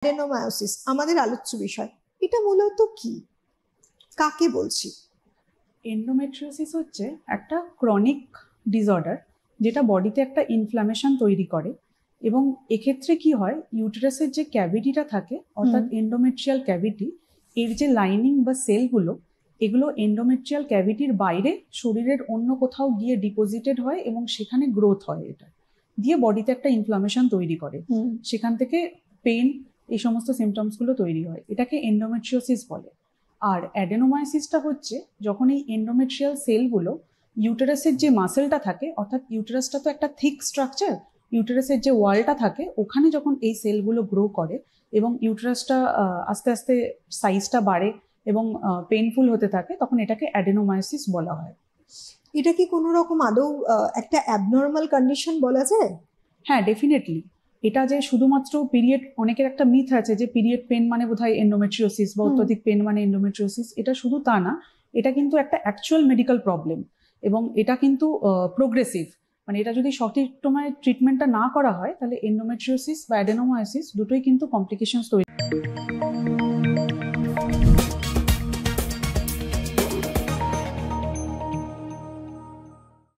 Adenomyosis আমাদের আলোচ্য বিষয়। এটা মূলত কি, কাকে বলছি? এন্ডোমেট্রিওসিস হচ্ছে একটা ক্রনিক ডিসঅর্ডার যেটা বডিতে একটা ইনফ্ল্যামেশন তৈরি করে। এবং এক্ষেত্রে কি হয়, ইউটেরাসের যে ক্যাভিটিটা থাকে অর্থাৎ এন্ডোমেট্রিয়াল ক্যাভিটি, এর যে লাইনিং বা সেলগুলো, এগুলো এন্ডোমেট্রিয়াল ক্যাভিটির বাইরে শরীরের অন্য কোথাও গিয়ে ডিপোজিটেড হয় এবং সেখানে গ্রোথ হয়, এটা দিয়ে বডিতে একটা ইনফ্ল্যামেশন তৈরি করে। সেখান থেকে পেন, এই সমস্ত সিমটমসগুলো তৈরি হয়, এটাকে এন্ডোমেট্রিওসিস বলে। আর অ্যাডেনোমায়োসিসটা হচ্ছে যখন এই এন্ডোমেট্রিয়াল সেলগুলো ইউটেরাসের যে মাসেলটা থাকে, অর্থাৎ ইউটেরাসটা তো একটা থিক স্ট্রাকচার, ইউটেরাসের যে ওয়ালটা থাকে ওখানে যখন এই সেলগুলো গ্রো করে এবং ইউটেরাসটা আস্তে আস্তে সাইজটা বাড়ে এবং পেইনফুল হতে থাকে, তখন এটাকে অ্যাডেনোমায়োসিস বলা হয়। এটা কি কোনো রকম আদৌ একটা অ্যাবনর্মাল কন্ডিশন বলা যায়? হ্যাঁ, ডেফিনেটলি। এটা যে শুধুমাত্র পিরিয়ড, অনেকের একটা মিথ আছে যে পিরিয়ড পেন মানে বোধহয় এন্ডোমেট্রিওসিস বা অত্যধিক পেন মানে এন্ডোমেট্রিওসিস। এটা শুধু তা না, এটা কিন্তু একটা অ্যাকচুয়াল মেডিকেল প্রবলেম এবং এটা কিন্তু প্রোগ্রেসিভ। মানে এটা যদি সঠিক সময়ে ট্রিটমেন্টটা না করা হয় তাহলে এন্ডোমেট্রিওসিস বা অ্যাডেনোমায়োসিস দুটোই কিন্তু কমপ্লিকেশনস তৈরি